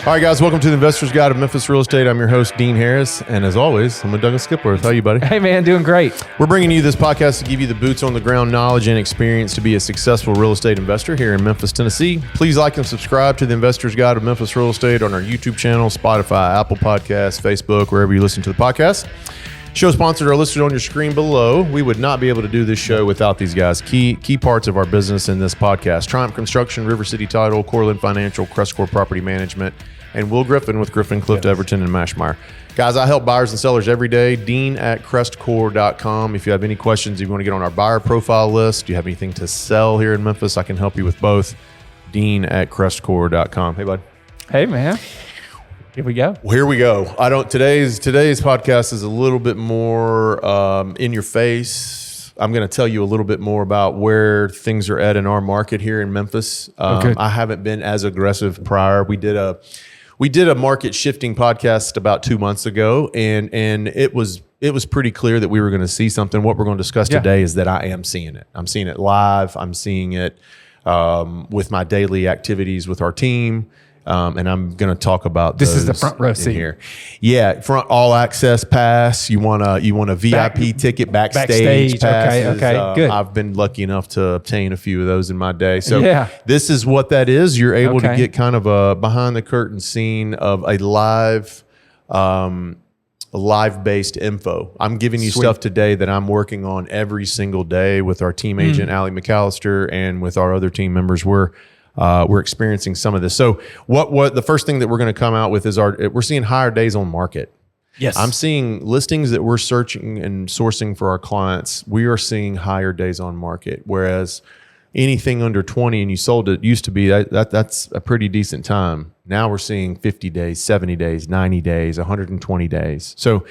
All right, guys, welcome to the Investor's Guide of Memphis Real Estate. I'm your host, Dean Harris, and as always, I'm with Douglas Skipworth. How are you, buddy? Hey, man, doing great. We're bringing you this podcast to give you the boots-on-the-ground knowledge and experience to be a successful real estate investor here in Memphis, Tennessee. Please like and subscribe to the Investor's Guide of Memphis Real Estate on our YouTube channel, Spotify, Apple Podcasts, Facebook, wherever you listen to the podcast. Show sponsors are listed on your screen below. We would not be able to do this show without these guys. Key parts of our business in this podcast: Triumph Construction, River City Title, Corland Financial, Crestcore Property Management, and Will Griffin with Griffin, Clift, Everton, and Mashmeyer. Guys, I help buyers and sellers every day. Dean at Crestcore.com. If you have any questions, if you want to get on our buyer profile list, do you have anything to sell here in Memphis, I can help you with both. Dean at Crestcore.com. Hey, bud. Hey, man. Here we go. Well, here we go. Today's podcast is a little bit more in your face. I'm going to tell you a little bit more about where things are at in our market here in Memphis. I haven't been as aggressive prior. We did a market shifting podcast about 2 months ago, and it was pretty clear that we were going to see something. What we're going to discuss today is that I am seeing it. I'm seeing it live. I'm seeing it with my daily activities with our team. And I'm going to talk about this is the front row seat here. Yeah, front all access pass. You want a VIP ticket, backstage passes. Okay, good. I've been lucky enough to obtain a few of those in my day. So this is what that is. You're able to get kind of a behind the curtain scene of a live-based info. I'm giving you stuff today that I'm working on every single day with our team agent, Allie McAllister, and with our other team members. We're experiencing some of this. So what the first thing that we're going to come out with is we're seeing higher days on market. Yes. I'm seeing listings that we're searching and sourcing for our clients. We are seeing higher days on market, whereas anything under 20 and you sold it used to be that's a pretty decent time. Now we're seeing 50 days, 70 days, 90 days, 120 days. So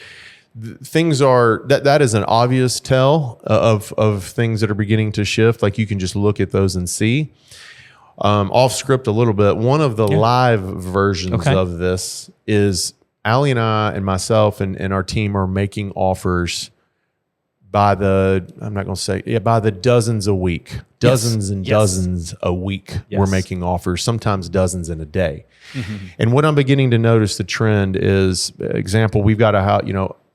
things are that is an obvious tell of things that are beginning to shift. Like you can just look at those and see. Off script a little bit. One of the live versions of this is Allie and I and myself and our team are making offers by the dozens a week. Dozens a week. We're making offers, sometimes dozens in a day. Mm-hmm. And what I'm beginning to notice the trend is, example, we've got a house,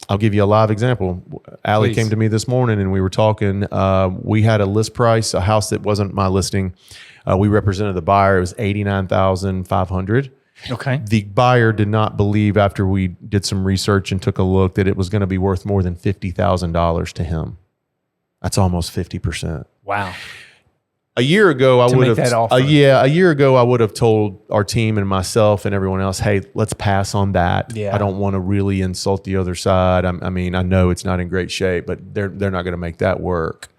I'll give you a live example. Allie came to me this morning and we were talking. We had a list price, a house that wasn't my listing. We represented the buyer. It was $89,500. Okay. The buyer did not believe, after we did some research and took a look, that it was going to be worth more than $50,000 to him. That's almost 50%. Wow. A year ago, I would have. A year ago, I would have told our team and myself and everyone else, "Hey, let's pass on that. Yeah. I don't want to really insult the other side. I mean, I know it's not in great shape, but they're not going to make that work."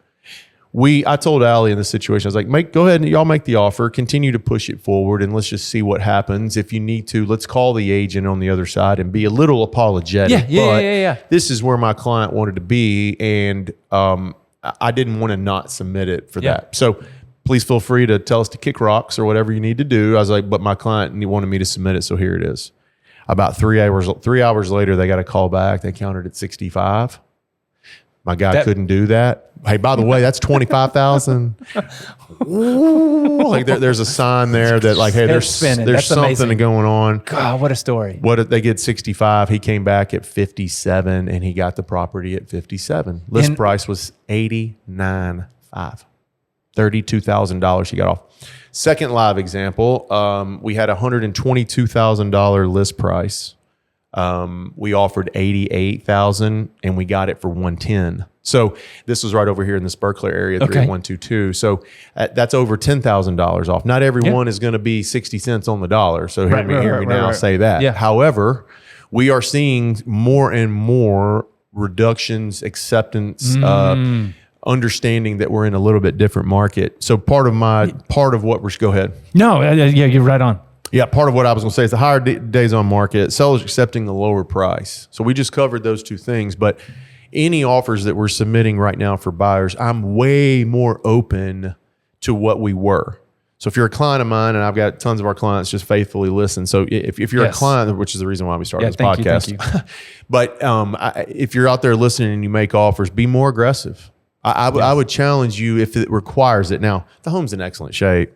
I told Allie in this situation, I was like, go ahead and y'all make the offer, continue to push it forward, and let's just see what happens. If you need to, let's call the agent on the other side and be a little apologetic. Yeah. This is where my client wanted to be, and I didn't want to not submit it for that. So please feel free to tell us to kick rocks or whatever you need to do. I was like, but my client wanted me to submit it, so here it is. About 3 hours later, they got a call back. They countered at 65. My guy couldn't do that. Hey, by the way, that's 25,000. Like there's a sign there that like, hey, there's something amazing going on. God, what a story. They get 65. He came back at 57 and he got the property at 57. List price was $89,500. $32,000 he got off. Second live example, we had $122,000 list price. We offered $88,000 and we got it for $110,000. So this was right over here in this Berkeley area, 3122. So that's over $10,000 off. Not everyone is going to be 60 cents on the dollar. So hear me now say that. Yeah. However, we are seeing more and more reductions, acceptance, understanding that we're in a little bit different market. So part of what we're, go ahead. No, you're right on. Yeah, part of what I was going to say is the higher days on market, sellers accepting the lower price. So we just covered those two things, but any offers that we're submitting right now for buyers, I'm way more open to what we were. So if you're a client of mine, and I've got tons of our clients just faithfully listen. So if you're a client, which is the reason why we started this podcast, thank you. But if you're out there listening and you make offers, be more aggressive. I would challenge you if it requires it. Now, the home's in excellent shape.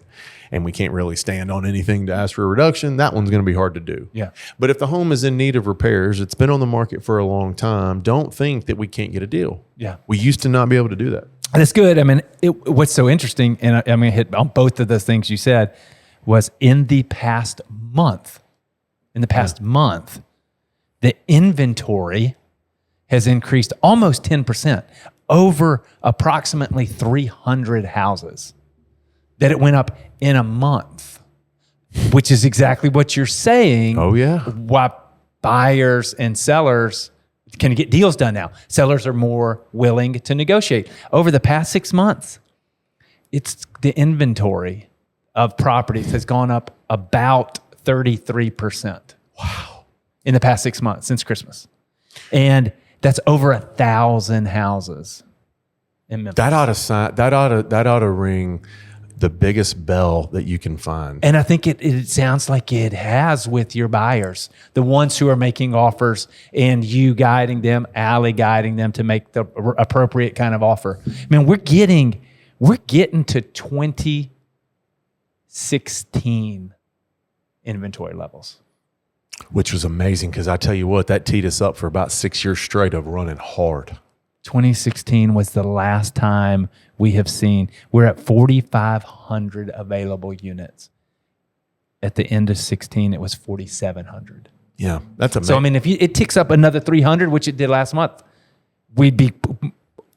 and we can't really stand on anything to ask for a reduction, that one's going to be hard to do. Yeah. But if the home is in need of repairs, it's been on the market for a long time, don't think that we can't get a deal. Yeah. We used to not be able to do that. That's good. I mean, what's so interesting, and I'm going to hit on both of those things you said, was in the past month, the inventory has increased almost 10% over approximately 300 houses. That it went up in a month, which is exactly what you're saying. Oh, yeah. Why buyers and sellers can get deals done now. Sellers are more willing to negotiate. Over the past 6 months, it's the inventory of properties has gone up about 33%. Wow. In the past 6 months since Christmas. And that's over 1,000 houses in Memphis. That ought to ring the biggest bell that you can find. And I think it sounds like it has with your buyers, the ones who are making offers and you guiding them, Allie guiding them to make the appropriate kind of offer. I mean, we're getting to 2016 inventory levels. Which was amazing because I tell you what, that teed us up for about 6 years straight of running hard. 2016 was the last time we have seen. We're at 4,500 available units. At the end of 16, it was 4,700. Yeah, that's amazing. So I mean, if it ticks up another 300, which it did last month, we'd be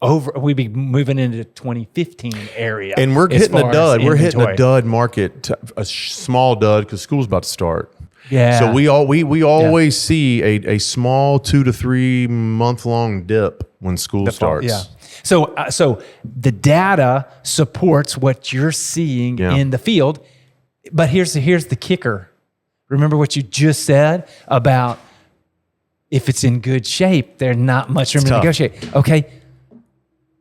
moving into 2015 area. And we're hitting a dud. We're hitting a inventory. dud market, a small dud because school's about to start. Yeah. So we always see a small 2 to 3 month long dip when school starts. Yeah. So the data supports what you're seeing in the field, but here's the kicker. Remember what you just said about if it's in good shape, there's not much room to negotiate. Okay.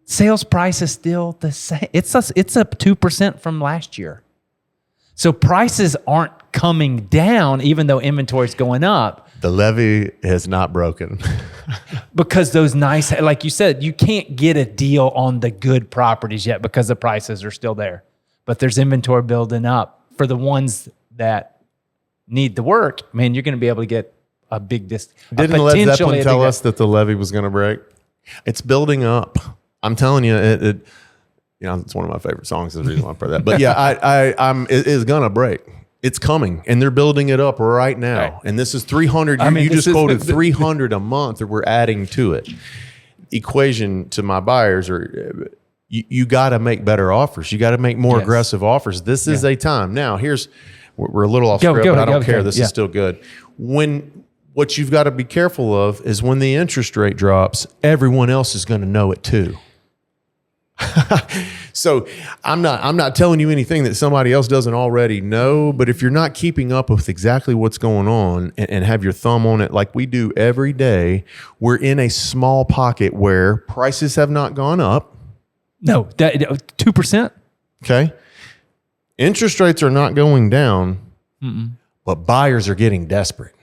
Sales price is still the same. It's up 2% from last year. So prices aren't coming down, even though inventory is going up. The levee has not broken. Because those nice, like you said, you can't get a deal on the good properties yet because the prices are still there. But there's inventory building up for the ones that need the work. Man, you're going to be able to get a big discount. Didn't Led Zeppelin tell us that the levee was going to break? It's building up. I'm telling you, it's one of my favorite songs. Is the reason why I play that. But yeah, it is going to break. It's coming, and they're building it up right now. Right. And this is 300. You just quoted 300 a month that we're adding to it. Equation to my buyers are you got to make better offers. You got to make more aggressive offers. This is a time. Now, we're a little off script, but I don't care. This is still good. What you've got to be careful of is when the interest rate drops, everyone else is going to know it too. So I'm not telling you anything that somebody else doesn't already know, but if you're not keeping up with exactly what's going on and have your thumb on it like we do every day, we're in a small pocket where prices have not gone up. No, 2%. Okay. Interest rates are not going down, but buyers are getting desperate.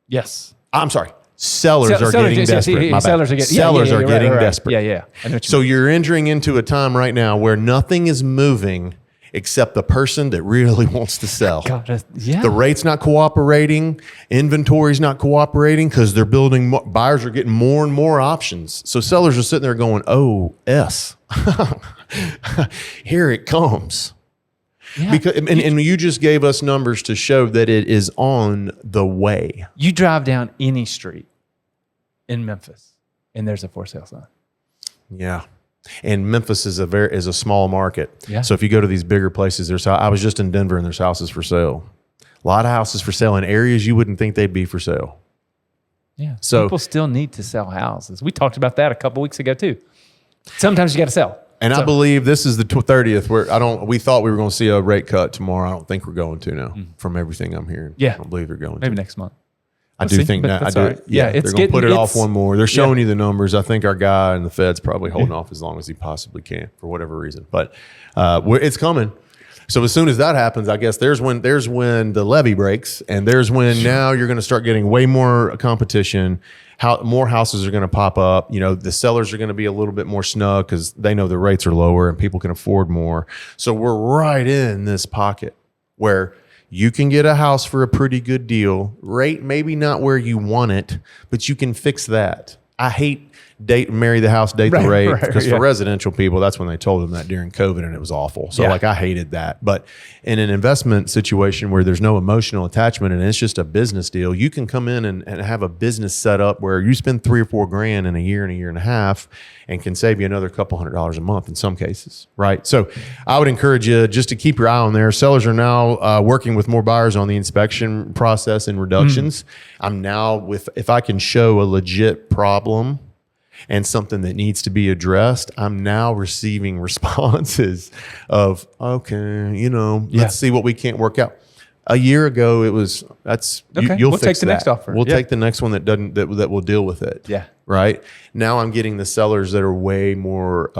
Yes. I'm sorry. Sellers are getting desperate. Sellers are getting desperate. Yeah. So you're entering into a time right now where nothing is moving except the person that really wants to sell. The rate's not cooperating. Inventory's not cooperating because they're building. Buyers are getting more and more options. So sellers are sitting there going, "Oh, here it comes." Yeah. Because and you just gave us numbers to show that it is on the way. You drive down any street in Memphis, and there's a for sale sign. Yeah, and Memphis is a small market. Yeah. So if you go to these bigger places, I was just in Denver, and there's houses for sale. A lot of houses for sale in areas you wouldn't think they'd be for sale. Yeah. So people still need to sell houses. We talked about that a couple weeks ago too. Sometimes you got to sell. And I believe this is the 30th where we thought we were going to see a rate cut tomorrow. I don't think we're going to now from everything I'm hearing. Yeah. I don't believe they're going to. Maybe next month. I do think that. I do. Right. Yeah, they're going to put it off one more. They're showing you the numbers. I think our guy in the Fed's probably holding off as long as he possibly can for whatever reason. But it's coming. So as soon as that happens, I guess there's when the levee breaks, and there's when now you're going to start getting way more competition. More houses are going to pop up. The sellers are going to be a little bit more snug because they know the rates are lower and people can afford more. So we're right in this pocket. where you can get a house for a pretty good deal, rate maybe not where you want it, but you can fix that. I hate marry the house, date the rate, because for residential people, that's when they told them that during COVID, and it was awful. So like I hated that. But in an investment situation where there's no emotional attachment and it's just a business deal, you can come in and have a business set up where you spend $3 or $4 grand in a year and a half and can save you another couple $100 a month in some cases, right? So I would encourage you just to keep your eye on there. Sellers are now working with more buyers on the inspection process and reductions. I'm now if I can show a legit problem and something that needs to be addressed, I'm now receiving responses of, okay, let's see what we can't work out. A year ago, it was, you'll fix take the next offer. We'll take the next one that will deal with it. Yeah. Right. Now I'm getting the sellers that are way more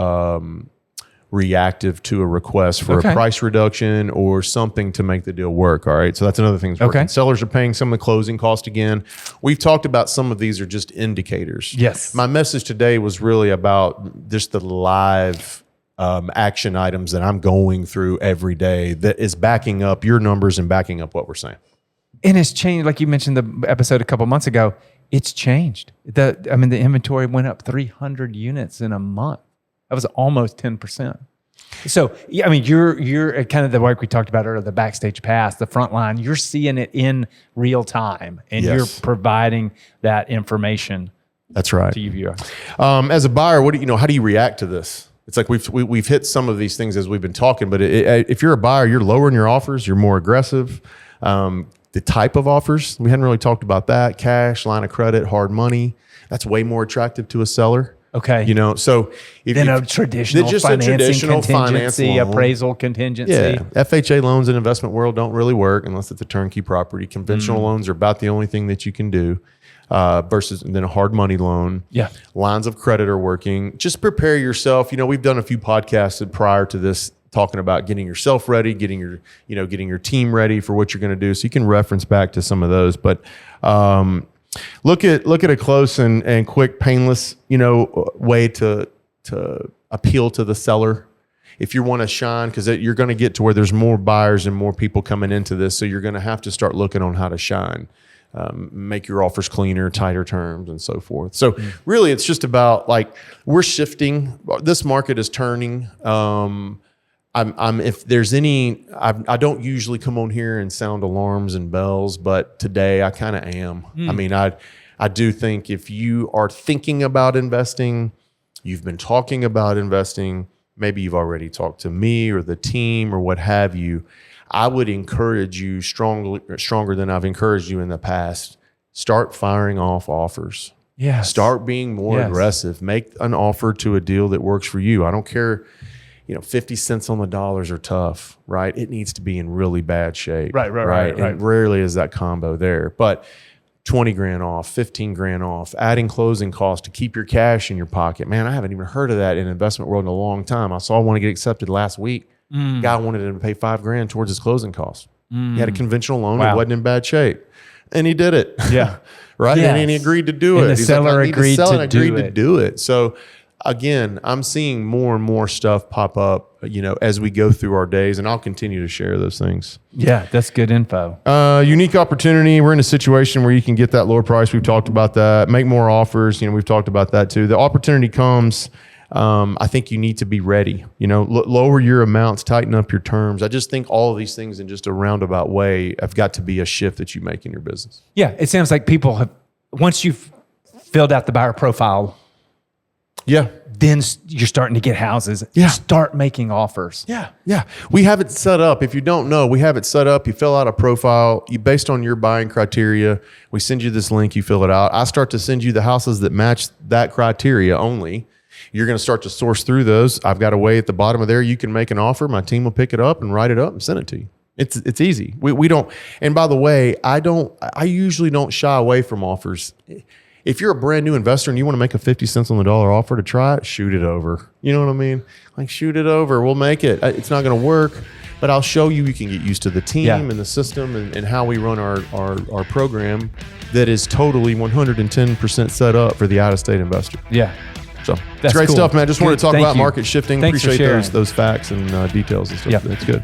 reactive to a request for a price reduction or something to make the deal work. All right. So that's another thing that's working. Sellers are paying some of the closing cost again. We've talked about some of these are just indicators. Yes. My message today was really about just the live action items that I'm going through every day that is backing up your numbers and backing up what we're saying. And it's changed. Like you mentioned the episode a couple months ago, it's changed. The inventory went up 300 units in a month. That was almost 10%. So, you're kind of the work we talked about earlier, the backstage pass, the front line. You're seeing it in real time, and you're providing that information. That's right. To you viewers. As a buyer, how do you react to this? It's like we've hit some of these things as we've been talking, but if you're a buyer, you're lowering your offers, you're more aggressive. The type of offers, we hadn't really talked about that. Cash, line of credit, hard money. That's way more attractive to a seller. Okay. So then a traditional contingency, appraisal contingency. Yeah. FHA loans in investment world don't really work unless it's a turnkey property. Conventional loans are about the only thing that you can do versus then a hard money loan. Yeah. Lines of credit are working. Just prepare yourself. We've done a few podcasts prior to this talking about getting yourself ready, getting your team ready for what you're going to do. So you can reference back to some of those, but look at a close and quick, painless, way to appeal to the seller. If you want to shine, because you're going to get to where there's more buyers and more people coming into this, so you're going to have to start looking on how to shine, make your offers cleaner, tighter terms, and so forth. So really, it's just about we're shifting. This market is turning. If there's any, I don't usually come on here and sound alarms and bells, but today I kind of am. I do think if you are thinking about investing, you've been talking about investing, maybe you've already talked to me or the team or what have you, I would encourage you stronger than I've encouraged you in the past. Start firing off offers. Yes. Start being more aggressive. Make an offer to a deal that works for you. I don't care. 50 cents on the dollars are tough, right? It needs to be in really bad shape. Right. And rarely is that combo there. But 20 grand off, 15 grand off, adding closing costs to keep your cash in your pocket. Man, I haven't even heard of that in investment world in a long time. I saw one get accepted last week. Guy wanted him to pay $5,000 towards his closing costs. He had a conventional loan. It wasn't in bad shape. And he did it. Yeah. Right. Yes. And he agreed to do and it. The seller agreed to do it. So again, I'm seeing more and more stuff pop up, as we go through our days, and I'll continue to share those things. Yeah, that's good info. Unique opportunity. We're in a situation where you can get that lower price. We've talked about that. Make more offers. We've talked about that too. The opportunity comes. I think you need to be ready. Lower your amounts, tighten up your terms. I just think all of these things in just a roundabout way have got to be a shift that you make in your business. Yeah, it sounds like people have, once you've filled out the buyer profile, then you're starting to get houses. Start making offers. Yeah. We have it set up. If you don't know, we have it set up. You fill out a profile. Based on your buying criteria, we send you this link. You fill it out. I start to send you the houses that match that criteria only. You're going to start to source through those. I've got a way at the bottom of there. You can make an offer. My team will pick it up and write it up and send it to you. It's easy. We don't. And by the way, I usually don't shy away from offers. If you're a brand new investor and you want to make a 50 cents on the dollar offer to try it, shoot it over. You know what I mean? Shoot it over. We'll make it. It's not going to work, but I'll show you. You can get used to the team and the system and how we run our program that is totally 110% set up for the out-of-state investor. Yeah. So That's it's great cool. stuff, man. Just wanted to talk Thank about you. market shifting. Thanks for Appreciate sharing. those facts and details and stuff. Yep. That's good.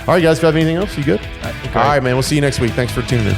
All right, guys. If you have anything else, you good? All right, man. We'll see you next week. Thanks for tuning in.